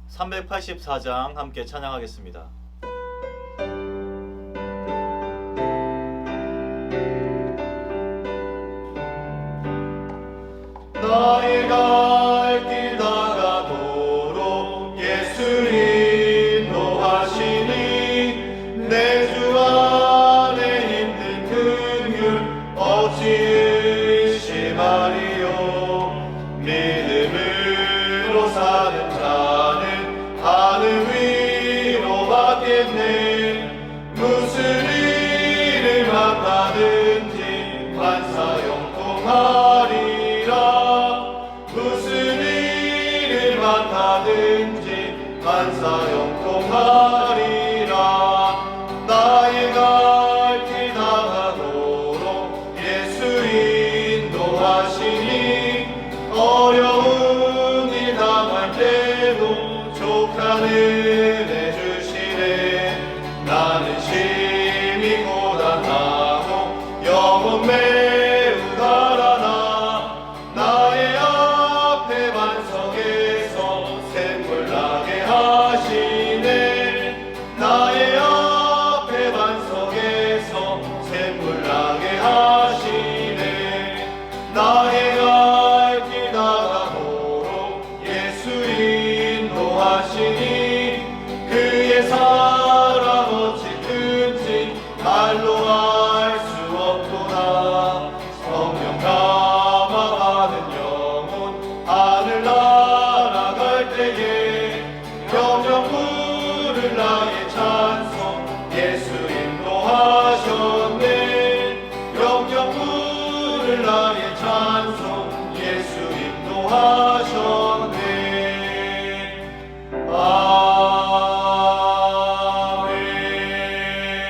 384장 함께 찬양하겠습니다. 나의 갈 길 다가도록 예수 인도하시니 내 주 안에 있는 긍휼 없이 의심하리요. 믿음으로 사는 자는 하늘 위로 받겠네. 무슨 일을 만나든지 만사 형통하리라. 무슨 일을 만나든지 만사 형통하리라. 나의 갈 길 다가도록 예수 인도하시니 어려운 일 당할 때도 족한 은혜 주시네. 나는 심히 고단하고 영혼 매우 달아나 나의 앞에 반석에서 샘물 나게 하시네. 나의 앞에 반석에서 샘물 나게 하시네. 나의 갈 길 다가도록 예수 인도하시니 그의 사랑 어찌 큰지 말로 알 수 없도다. 성령 감화받은 영혼 하늘 날아갈 때에 영영 부를 나의 찬송 예수 인도하셨네. 영영 부를 나의 찬송 예수 인도하셨네.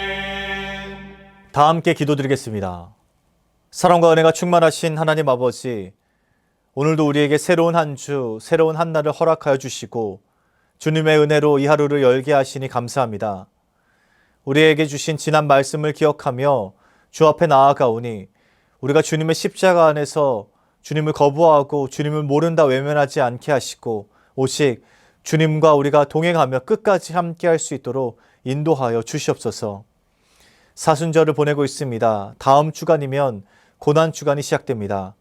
아멘. 다 함께 기도드리겠습니다. 사랑과 은혜가 충만하신 하나님 아버지, 오늘도 우리에게 새로운 한 주, 새로운 한 날을 허락하여 주시고 주님의 은혜로 이 하루를 열게 하시니 감사합니다. 우리에게 주신 지난 말씀을 기억하며 주 앞에 나아가오니 우리가 주님의 십자가 안에서 주님을 거부하고 주님을 모른다 외면하지 않게 하시고 오직 주님과 우리가 동행하며 끝까지 함께 할 수 있도록 인도하여 주시옵소서. 사순절을 보내고 있습니다. 다음 주간이면 고난주간이 시작됩니다.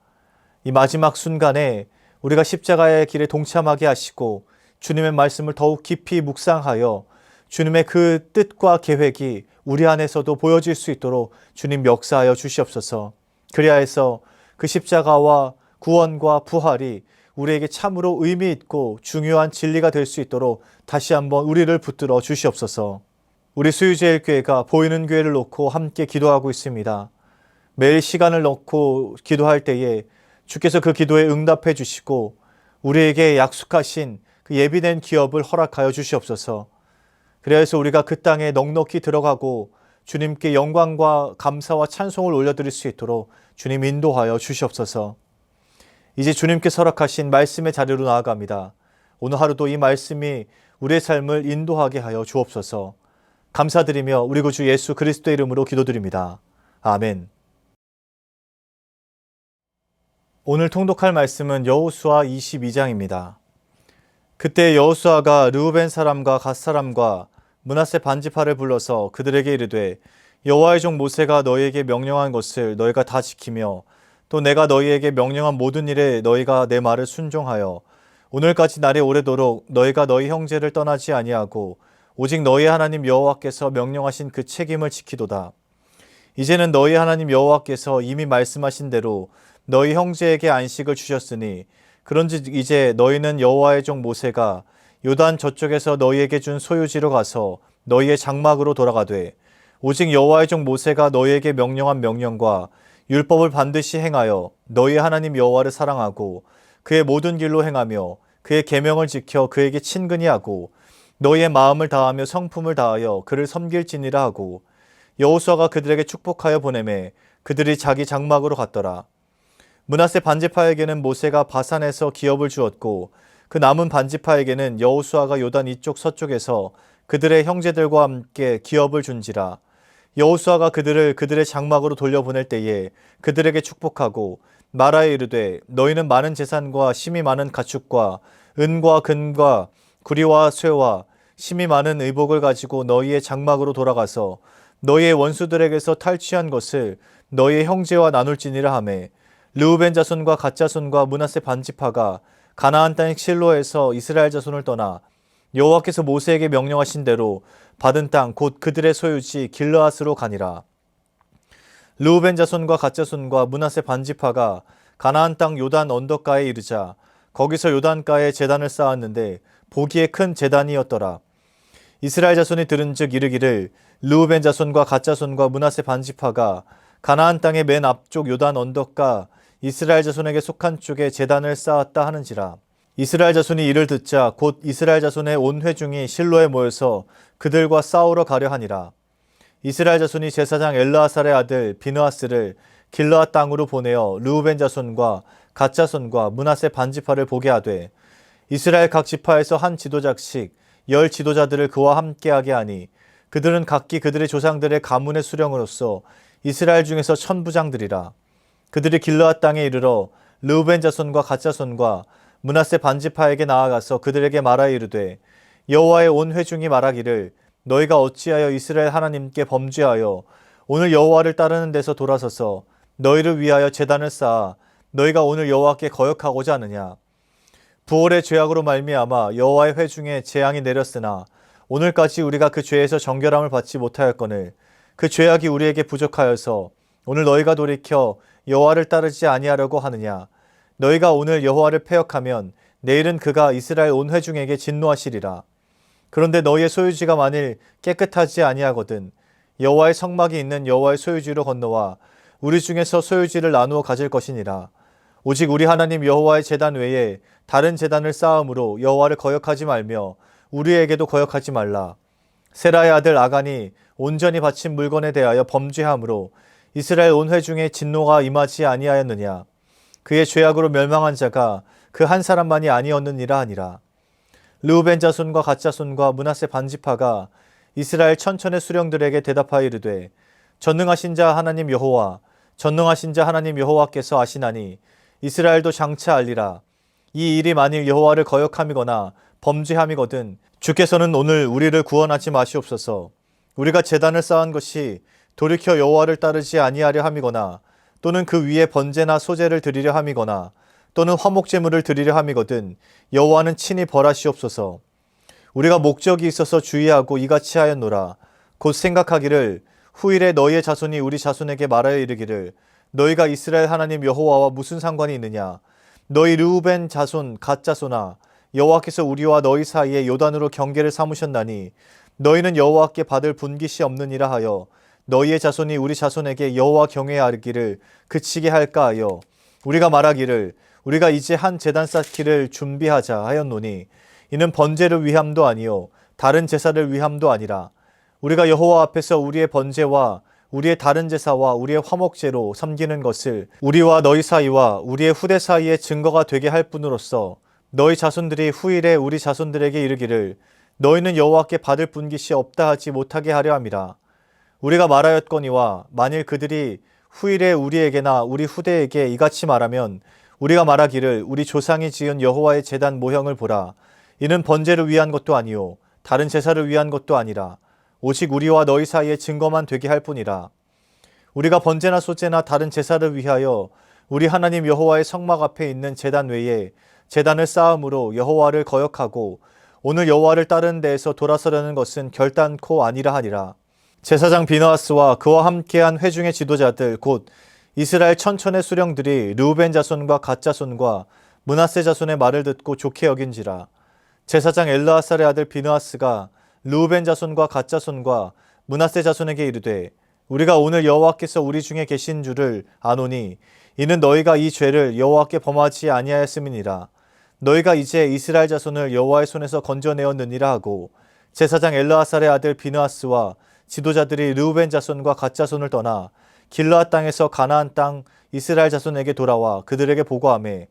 이 마지막 순간에 우리가 십자가의 길에 동참하게 하시고 주님의 말씀을 더욱 깊이 묵상하여 주님의 그 뜻과 계획이 우리 안에서도 보여질 수 있도록 주님 역사하여 주시옵소서. 그리하여서 그 십자가와 구원과 부활이 우리에게 참으로 의미 있고 중요한 진리가 될 수 있도록 다시 한번 우리를 붙들어 주시옵소서. 우리 수유제일교회가 보이는 교회를 놓고 함께 기도하고 있습니다. 매일 시간을 넣고 기도할 때에 주께서 그 기도에 응답해 주시고 우리에게 약속하신 그 예비된 기업을 허락하여 주시옵소서. 그래서 우리가 그 땅에 넉넉히 들어가고 주님께 영광과 감사와 찬송을 올려드릴 수 있도록 주님 인도하여 주시옵소서. 이제 주님께서 허락하신 말씀의 자리로 나아갑니다. 오늘 하루도 이 말씀이 우리의 삶을 인도하게 하여 주옵소서. 감사드리며 우리 구주 예수 그리스도의 이름으로 기도드립니다. 아멘. 오늘 통독할 말씀은 여호수아 22장입니다. 그때 여호수아가 르우벤 사람과 갓 사람과 므낫세 반지파를 불러서 그들에게 이르되 여호와의 종 모세가 너희에게 명령한 것을 너희가 다 지키며 또 내가 너희에게 명령한 모든 일에 너희가 내 말을 순종하여 오늘까지 날이 오래도록 너희가 너희 형제를 떠나지 아니하고 오직 너희 하나님 여호와께서 명령하신 그 책임을 지키도다. 이제는 너희 하나님 여호와께서 이미 말씀하신 대로 너희 형제에게 안식을 주셨으니 그런즉 이제 너희는 여호와의 종 모세가 요단 저쪽에서 너희에게 준 소유지로 가서 너희의 장막으로 돌아가되 오직 여호와의 종 모세가 너희에게 명령한 명령과 율법을 반드시 행하여 너희 하나님 여호와를 사랑하고 그의 모든 길로 행하며 그의 계명을 지켜 그에게 친근히 하고 너희의 마음을 다하며 성품을 다하여 그를 섬길지니라 하고 여호수아가 그들에게 축복하여 보내매 그들이 자기 장막으로 갔더라. 므낫세 반지파에게는 모세가 바산에서 기업을 주었고 그 남은 반지파에게는 여호수아가 요단 이쪽 서쪽에서 그들의 형제들과 함께 기업을 준지라. 여호수아가 그들의 장막으로 돌려보낼 때에 그들에게 축복하고 말하여 이르되 너희는 많은 재산과 심히 많은 가축과 은과 금과 구리와 쇠와 심이 많은 의복을 가지고 너희의 장막으로 돌아가서 너희의 원수들에게서 탈취한 것을 너희의 형제와 나눌지니라 하매 르우벤 자손과 갓 자손과 므낫세 반지파가 가나안 땅 실로에서 이스라엘 자손을 떠나 여호와께서 모세에게 명령하신 대로 받은 땅 곧 그들의 소유지 길르앗으로 가니라. 르우벤 자손과 갓 자손과 므낫세 반지파가 가나안 땅 요단 언덕가에 이르자 거기서 요단가에 제단을 쌓았는데 보기에 큰 제단이었더라. 이스라엘 자손이 들은즉 이르기를 르우벤 자손과 갓 자손과 므낫세 반지파가 가나안 땅의 맨 앞쪽 요단 언덕가 이스라엘 자손에게 속한 쪽에 제단을 쌓았다 하는지라. 이스라엘 자손이 이를 듣자 곧 이스라엘 자손의 온 회중이 실로에 모여서 그들과 싸우러 가려 하니라. 이스라엘 자손이 제사장 엘르아살의 아들 비느하스를 길르앗 땅으로 보내어 르우벤 자손과 갓 자손과 므낫세 반지파를 보게 하되 이스라엘 각 지파에서 한 지도자씩 10 지도자들을 그와 함께하게 하니 그들은 각기 그들의 조상들의 가문의 수령으로서 이스라엘 중에서 천부장들이라. 그들이 길르앗 땅에 이르러 르우벤 자손과 갓 자손과 므낫세 반지파에게 나아가서 그들에게 말하여 이르되 여호와의 온 회중이 말하기를 너희가 어찌하여 이스라엘 하나님께 범죄하여 오늘 여호와를 따르는 데서 돌아서서 너희를 위하여 제단을 쌓아 너희가 오늘 여호와께 거역하고자 하느냐. 부올의 죄악으로 말미암아 여호와의 회중에 재앙이 내렸으나 오늘까지 우리가 그 죄에서 정결함을 받지 못하였거늘 그 죄악이 우리에게 부족하여서 오늘 너희가 돌이켜 여호와를 따르지 아니하려고 하느냐. 너희가 오늘 여호와를 패역하면 내일은 그가 이스라엘 온 회중에게 진노하시리라. 그런데 너희의 소유지가 만일 깨끗하지 아니하거든 여호와의 성막이 있는 여호와의 소유지로 건너와 우리 중에서 소유지를 나누어 가질 것이니라. 오직 우리 하나님 여호와의 제단 외에 다른 제단을 쌓음으로 여호와를 거역하지 말며 우리에게도 거역하지 말라. 세라의 아들 아간이 온전히 바친 물건에 대하여 범죄함으로 이스라엘 온 회중에 진노가 임하지 아니하였느냐. 그의 죄악으로 멸망한 자가 그 한 사람만이 아니었느니라 하니라. 르우벤 자손과 갓 자손과 므낫세 반지파가 이스라엘 천천의 수령들에게 대답하여 이르되 전능하신 자 하나님 여호와 전능하신 자 하나님 여호와께서 아시나니 이스라엘도 장차 알리라. 이 일이 만일 여호와를 거역함이거나 범죄함이거든 주께서는 오늘 우리를 구원하지 마시옵소서. 우리가 제단을 쌓은 것이 돌이켜 여호와를 따르지 아니하려 함이거나 또는 그 위에 번제나 소제를 드리려 함이거나 또는 화목제물을 드리려 함이거든 여호와는 친히 벌하시옵소서. 우리가 목적이 있어서 주의하고 이같이 하였노라. 곧 생각하기를 후일에 너희의 자손이 우리 자손에게 말하여 이르기를 너희가 이스라엘 하나님 여호와와 무슨 상관이 있느냐. 너희 르우벤 자손 갓 자손아 여호와께서 우리와 너희 사이에 요단으로 경계를 삼으셨나니 너희는 여호와께 받을 분깃이 없느니라 하여 너희의 자손이 우리 자손에게 여호와 경외하기를 그치게 할까 하여 우리가 말하기를 우리가 이제 한 제단 쌓기를 준비하자 하였노니 이는 번제를 위함도 아니요 다른 제사를 위함도 아니라 우리가 여호와 앞에서 우리의 번제와 우리의 다른 제사와 우리의 화목제로 섬기는 것을 우리와 너희 사이와 우리의 후대 사이에 증거가 되게 할 뿐으로써 너희 자손들이 후일에 우리 자손들에게 이르기를 너희는 여호와께 받을 분깃이 없다 하지 못하게 하려 함이라. 우리가 말하였거니와 만일 그들이 후일에 우리에게나 우리 후대에게 이같이 말하면 우리가 말하기를 우리 조상이 지은 여호와의 제단 모형을 보라. 이는 번제를 위한 것도 아니요 다른 제사를 위한 것도 아니라 오직 우리와 너희 사이에 증거만 되게 할 뿐이라. 우리가 번제나 소제나 다른 제사를 위하여 우리 하나님 여호와의 성막 앞에 있는 제단 외에 제단을 쌓음으로 여호와를 거역하고 오늘 여호와를 따르는 데에서 돌아서려는 것은 결단코 아니라 하니라. 제사장 비느하스와 그와 함께한 회중의 지도자들 곧 이스라엘 천천의 수령들이 르우벤 자손과 갓 자손과 므낫세 자손의 말을 듣고 좋게 여긴지라. 제사장 엘르아살의 아들 비느하스가 르우벤 자손과 갓 자손과 므낫세 자손에게 이르되 우리가 오늘 여호와께서 우리 중에 계신 줄을 아노니 이는 너희가 이 죄를 여호와께 범하지 아니하였음이니라. 너희가 이제 이스라엘 자손을 여호와의 손에서 건져내었느니라 하고 제사장 엘르아살의 아들 비느하스와 지도자들이 르우벤 자손과 갓 자손을 떠나 길르앗 땅에서 가나안 땅 이스라엘 자손에게 돌아와 그들에게 보고하매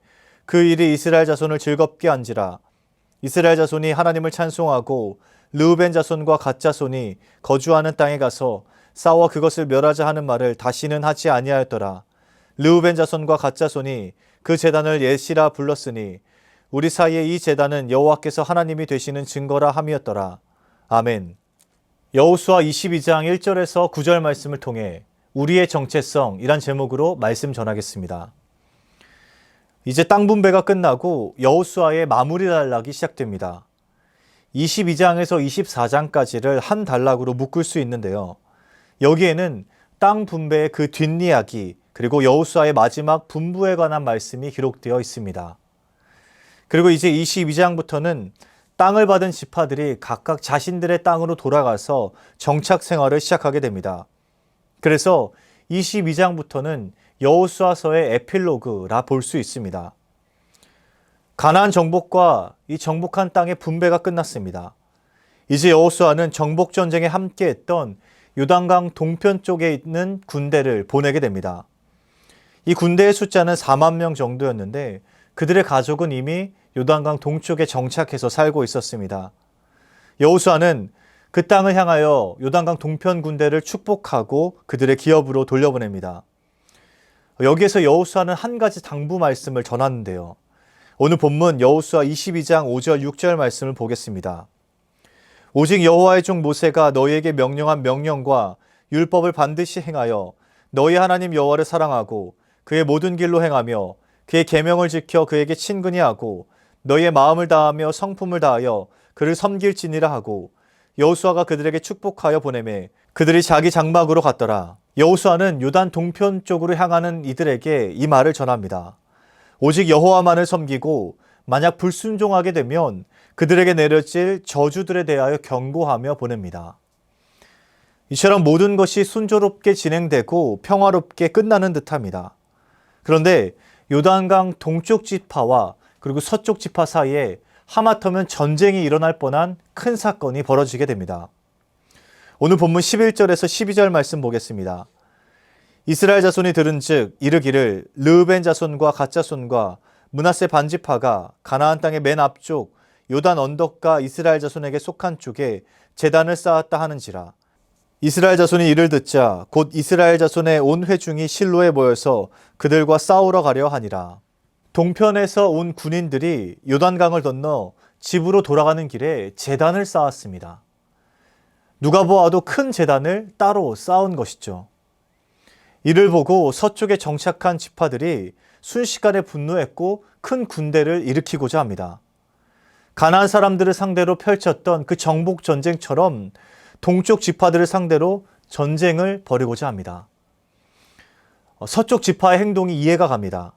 그 일이 이스라엘 자손을 즐겁게 한지라. 이스라엘 자손이 하나님을 찬송하고 르우벤 자손과 갓 자손이 거주하는 땅에 가서 싸워 그것을 멸하자 하는 말을 다시는 하지 아니하였더라. 르우벤 자손과 갓 자손이 그 제단을 예시라 불렀으니 우리 사이에 이 제단은 여호와께서 하나님이 되시는 증거라 함이었더라. 아멘. 여호수아 22장 1절에서 9절 말씀을 통해 우리의 정체성이란 제목으로 말씀 전하겠습니다. 이제 땅 분배가 끝나고 여호수아의 마무리 단락이 시작됩니다. 22장에서 24장까지를 한 단락으로 묶을 수 있는데요. 여기에는 땅 분배의 그 뒷이야기 그리고 여호수아의 마지막 분부에 관한 말씀이 기록되어 있습니다. 그리고 이제 22장부터는 땅을 받은 지파들이 각각 자신들의 땅으로 돌아가서 정착 생활을 시작하게 됩니다. 그래서 22장부터는 여호수아서의 에필로그라 볼 수 있습니다. 가나안 정복과 이 정복한 땅의 분배가 끝났습니다. 이제 여호수아는 정복 전쟁에 함께했던 요단강 동편 쪽에 있는 군대를 보내게 됩니다. 이 군대의 숫자는 4만 명 정도였는데 그들의 가족은 이미 요단강 동쪽에 정착해서 살고 있었습니다. 여호수아는 그 땅을 향하여 요단강 동편 군대를 축복하고 그들의 기업으로 돌려보냅니다. 여기에서 여호수아는 한 가지 당부 말씀을 전하는데요. 오늘 본문 여호수아 22장 5절 6절 말씀을 보겠습니다. 오직 여호와의 종 모세가 너희에게 명령한 명령과 율법을 반드시 행하여 너희 하나님 여호와를 사랑하고 그의 모든 길로 행하며 그의 계명을 지켜 그에게 친근히 하고 너희의 마음을 다하며 성품을 다하여 그를 섬길지니라 하고 여호수아가 그들에게 축복하여 보내매 그들이 자기 장막으로 갔더라. 여호수아는 요단 동편 쪽으로 향하는 이들에게 이 말을 전합니다. 오직 여호와만을 섬기고 만약 불순종하게 되면 그들에게 내려질 저주들에 대하여 경고하며 보냅니다. 이처럼 모든 것이 순조롭게 진행되고 평화롭게 끝나는 듯합니다. 그런데 요단강 동쪽 지파와 그리고 서쪽 지파 사이에 하마터면 전쟁이 일어날 뻔한 큰 사건이 벌어지게 됩니다. 오늘 본문 11절에서 12절 말씀 보겠습니다. 이스라엘 자손이 들은즉 이르기를 르우벤 자손과 갓 자손과 므낫세 반지파가 가나안 땅의 맨 앞쪽 요단 언덕과 이스라엘 자손에게 속한 쪽에 제단을 쌓았다 하는지라. 이스라엘 자손이 이를 듣자 곧 이스라엘 자손의 온 회중이 실로에 모여서 그들과 싸우러 가려 하니라. 동편에서 온 군인들이 요단강을 건너 집으로 돌아가는 길에 제단을 쌓았습니다. 누가 보아도 큰 제단을 따로 쌓은 것이죠. 이를 보고 서쪽에 정착한 지파들이 순식간에 분노했고 큰 군대를 일으키고자 합니다. 가나안 사람들을 상대로 펼쳤던 그 정복 전쟁처럼 동쪽 지파들을 상대로 전쟁을 벌이고자 합니다. 서쪽 지파의 행동이 이해가 갑니다.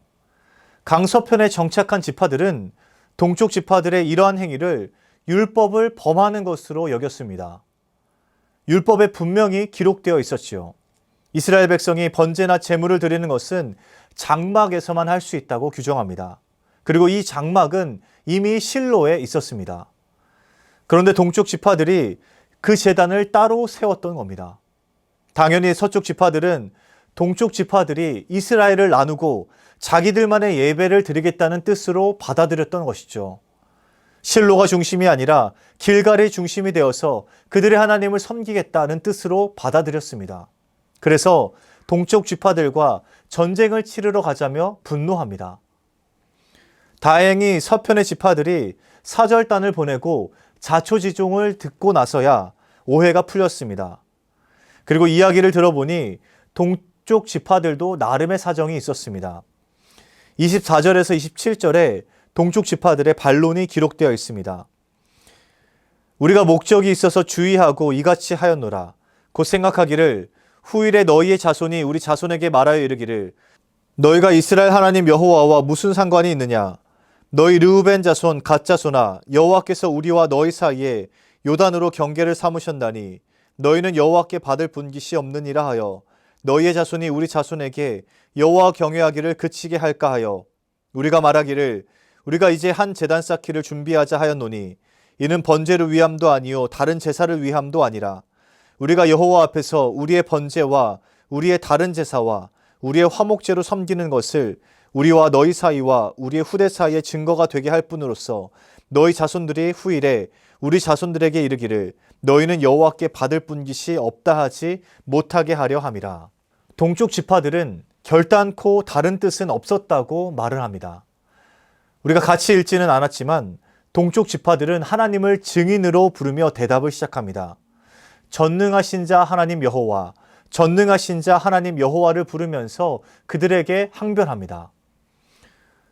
강서편에 정착한 지파들은 동쪽 지파들의 이러한 행위를 율법을 범하는 것으로 여겼습니다. 율법에 분명히 기록되어 있었지요. 이스라엘 백성이 번제나 제물을 드리는 것은 장막에서만 할 수 있다고 규정합니다. 그리고 이 장막은 이미 실로에 있었습니다. 그런데 동쪽 지파들이 그 제단을 따로 세웠던 겁니다. 당연히 서쪽 지파들은 동쪽 지파들이 이스라엘을 나누고 자기들만의 예배를 드리겠다는 뜻으로 받아들였던 것이죠. 실로가 중심이 아니라 길갈이 중심이 되어서 그들의 하나님을 섬기겠다는 뜻으로 받아들였습니다. 그래서 동쪽 지파들과 전쟁을 치르러 가자며 분노합니다. 다행히 서편의 지파들이 사절단을 보내고 자초지종을 듣고 나서야 오해가 풀렸습니다. 그리고 이야기를 들어보니 동쪽 지파들도 나름의 사정이 있었습니다. 24절에서 27절에 동쪽 지파들의 반론이 기록되어 있습니다. 우리가 목적이 있어서 주의하고 이같이 하였노라. 곧 생각하기를 후일에 너희의 자손이 우리 자손에게 말하여 이르기를 너희가 이스라엘 하나님 여호와와 무슨 상관이 있느냐. 너희 르우벤 자손 갓 자손아 여호와께서 우리와 너희 사이에 요단으로 경계를 삼으셨나니 너희는 여호와께 받을 분깃이 없느니라 하여 너희의 자손이 우리 자손에게 여호와 경외하기를 그치게 할까 하여 우리가 말하기를 우리가 이제 한 제단 쌓기를 준비하자 하였노니 이는 번제를 위함도 아니요 다른 제사를 위함도 아니라 우리가 여호와 앞에서 우리의 번제와 우리의 다른 제사와 우리의 화목제로 섬기는 것을 우리와 너희 사이와 우리의 후대 사이의 증거가 되게 할 뿐으로써 너희 자손들이 후일에 우리 자손들에게 이르기를 너희는 여호와께 받을 분깃이 없다 하지 못하게 하려 함이라. 동쪽 지파들은 결단코 다른 뜻은 없었다고 말을 합니다. 우리가 같이 읽지는 않았지만 동쪽 지파들은 하나님을 증인으로 부르며 대답을 시작합니다. 전능하신 자 하나님 여호와, 전능하신 자 하나님 여호와를 부르면서 그들에게 항변합니다.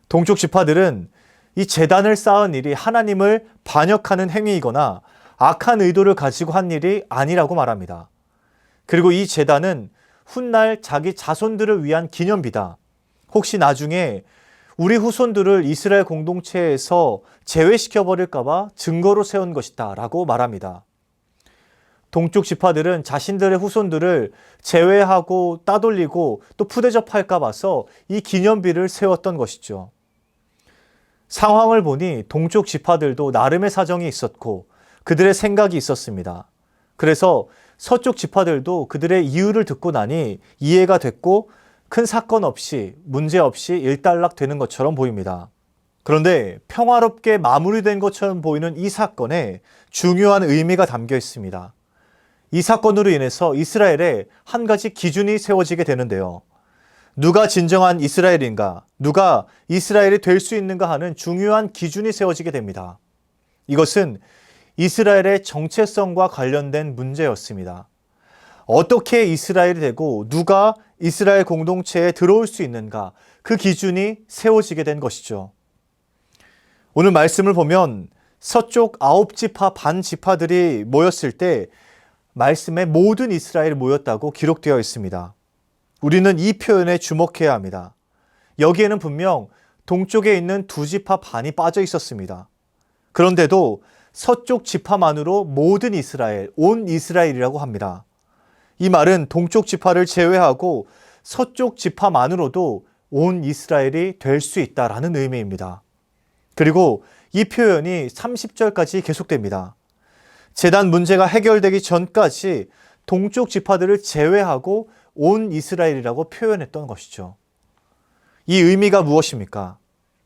동쪽 지파들은 이 제단을 쌓은 일이 하나님을 반역하는 행위이거나 악한 의도를 가지고 한 일이 아니라고 말합니다. 그리고 이 제단은 훗날 자기 자손들을 위한 기념비다. 혹시 나중에 우리 후손들을 이스라엘 공동체에서 제외시켜버릴까봐 증거로 세운 것이다 라고 말합니다. 동쪽 지파들은 자신들의 후손들을 제외하고 따돌리고 또 푸대접할까 봐서 이 기념비를 세웠던 것이죠. 상황을 보니 동쪽 지파들도 나름의 사정이 있었고 그들의 생각이 있었습니다. 그래서 서쪽 지파들도 그들의 이유를 듣고 나니 이해가 됐고 큰 사건 없이 문제 없이 일단락 되는 것처럼 보입니다. 그런데 평화롭게 마무리된 것처럼 보이는 이 사건에 중요한 의미가 담겨 있습니다. 이 사건으로 인해서 이스라엘에 한 가지 기준이 세워지게 되는데요. 누가 진정한 이스라엘인가, 누가 이스라엘이 될 수 있는가 하는 중요한 기준이 세워지게 됩니다. 이것은 이스라엘의 정체성과 관련된 문제였습니다. 어떻게 이스라엘이 되고 누가 이스라엘 공동체에 들어올 수 있는가, 그 기준이 세워지게 된 것이죠. 오늘 말씀을 보면 서쪽 9지파 반지파들이 모였을 때 말씀에 모든 이스라엘이 모였다고 기록되어 있습니다. 우리는 이 표현에 주목해야 합니다. 여기에는 분명 동쪽에 있는 2지파 반이 빠져 있었습니다. 그런데도 서쪽 지파만으로 모든 이스라엘, 온 이스라엘이라고 합니다. 이 말은 동쪽 지파를 제외하고 서쪽 지파만으로도 온 이스라엘이 될 수 있다라는 의미입니다. 그리고 이 표현이 30절까지 계속됩니다. 제단 문제가 해결되기 전까지 동쪽 지파들을 제외하고 온 이스라엘이라고 표현했던 것이죠. 이 의미가 무엇입니까?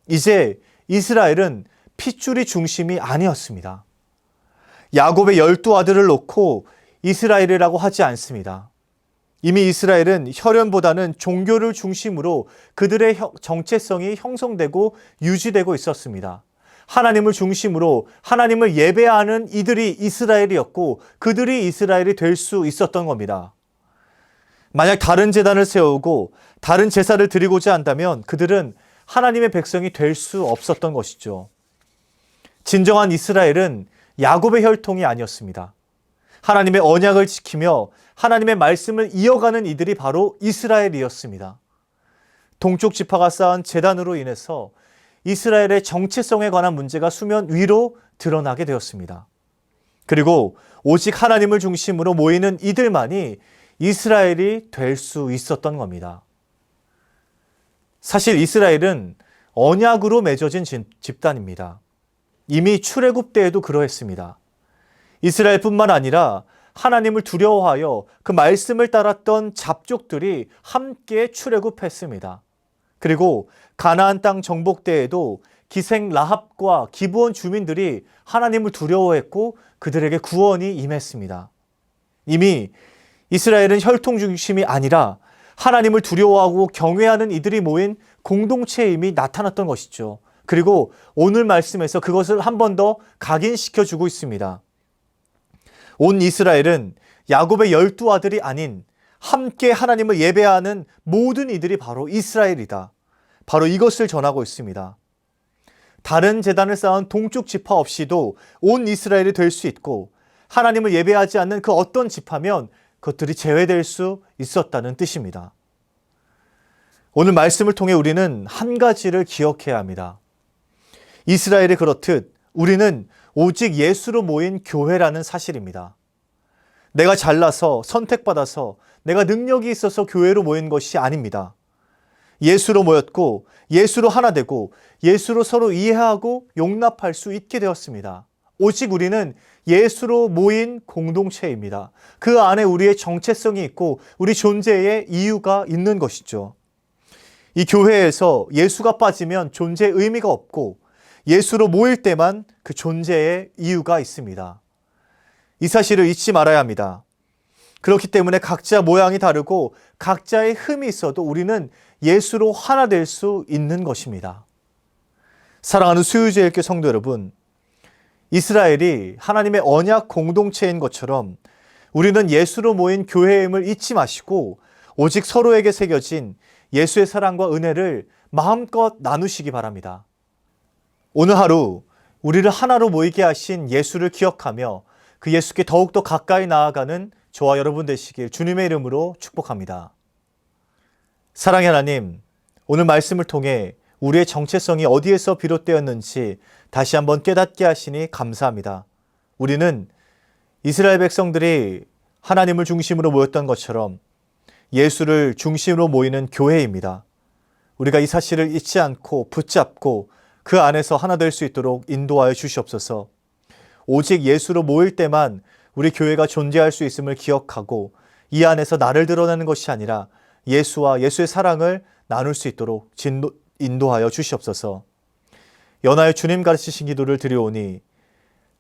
이제 이스라엘은 핏줄이 중심이 아니었습니다. 야곱의 12아들을 놓고 이스라엘이라고 하지 않습니다. 이미 이스라엘은 혈연보다는 종교를 중심으로 그들의 정체성이 형성되고 유지되고 있었습니다. 하나님을 중심으로 하나님을 예배하는 이들이 이스라엘이었고 그들이 이스라엘이 될 수 있었던 겁니다. 만약 다른 제단을 세우고 다른 제사를 드리고자 한다면 그들은 하나님의 백성이 될 수 없었던 것이죠. 진정한 이스라엘은 야곱의 혈통이 아니었습니다. 하나님의 언약을 지키며 하나님의 말씀을 이어가는 이들이 바로 이스라엘이었습니다. 동쪽 지파가 쌓은 제단으로 인해서 이스라엘의 정체성에 관한 문제가 수면 위로 드러나게 되었습니다. 그리고 오직 하나님을 중심으로 모이는 이들만이 이스라엘이 될 수 있었던 겁니다. 사실 이스라엘은 언약으로 맺어진 집단입니다. 이미 출애굽 때에도 그러했습니다. 이스라엘뿐만 아니라 하나님을 두려워하여 그 말씀을 따랐던 잡족들이 함께 출애굽했습니다. 그리고 가나안 땅 정복 때에도 기생 라합과 기브온 주민들이 하나님을 두려워했고 그들에게 구원이 임했습니다. 이미 이스라엘은 혈통 중심이 아니라 하나님을 두려워하고 경외하는 이들이 모인 공동체의 이미 나타났던 것이죠. 그리고 오늘 말씀에서 그것을 한 번 더 각인시켜주고 있습니다. 온 이스라엘은 야곱의 12아들이 아닌 함께 하나님을 예배하는 모든 이들이 바로 이스라엘이다. 바로 이것을 전하고 있습니다. 다른 제단을 쌓은 동쪽 지파 없이도 온 이스라엘이 될 수 있고 하나님을 예배하지 않는 그 어떤 지파면 그것들이 제외될 수 있었다는 뜻입니다. 오늘 말씀을 통해 우리는 한 가지를 기억해야 합니다. 이스라엘이 그렇듯 우리는 오직 예수로 모인 교회라는 사실입니다. 내가 잘나서 선택받아서 내가 능력이 있어서 교회로 모인 것이 아닙니다. 예수로 모였고 예수로 하나 되고 예수로 서로 이해하고 용납할 수 있게 되었습니다. 오직 우리는 예수로 모인 공동체입니다. 그 안에 우리의 정체성이 있고 우리 존재의 이유가 있는 것이죠. 이 교회에서 예수가 빠지면 존재의 의미가 없고 예수로 모일 때만 그 존재의 이유가 있습니다. 이 사실을 잊지 말아야 합니다. 그렇기 때문에 각자 모양이 다르고 각자의 흠이 있어도 우리는 예수로 하나 될 수 있는 것입니다. 사랑하는 수유제일교 성도 여러분, 이스라엘이 하나님의 언약 공동체인 것처럼 우리는 예수로 모인 교회임을 잊지 마시고 오직 서로에게 새겨진 예수의 사랑과 은혜를 마음껏 나누시기 바랍니다. 오늘 하루 우리를 하나로 모이게 하신 예수를 기억하며 그 예수께 더욱더 가까이 나아가는 저와 여러분 되시길 주님의 이름으로 축복합니다. 사랑의 하나님, 오늘 말씀을 통해 우리의 정체성이 어디에서 비롯되었는지 다시 한번 깨닫게 하시니 감사합니다. 우리는 이스라엘 백성들이 하나님을 중심으로 모였던 것처럼 예수를 중심으로 모이는 교회입니다. 우리가 이 사실을 잊지 않고 붙잡고 그 안에서 하나 될 수 있도록 인도하여 주시옵소서. 오직 예수로 모일 때만 우리 교회가 존재할 수 있음을 기억하고 이 안에서 나를 드러내는 것이 아니라 예수와 예수의 사랑을 나눌 수 있도록 인도하여 주시옵소서. 연하여 주님 가르치신 기도를 드리오니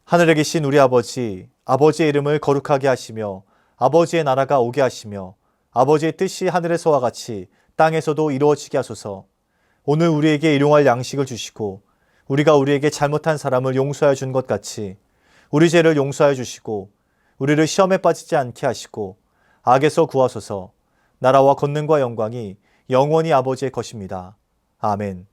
하늘에 계신 우리 아버지, 아버지의 이름을 거룩하게 하시며 아버지의 나라가 오게 하시며 아버지의 뜻이 하늘에서와 같이 땅에서도 이루어지게 하소서. 오늘 우리에게 일용할 양식을 주시고 우리가 우리에게 잘못한 사람을 용서하여 준 것 같이 우리 죄를 용서하여 주시고 우리를 시험에 빠지지 않게 하시고 악에서 구하소서. 나라와 권능과 영광이 영원히 아버지의 것입니다. 아멘.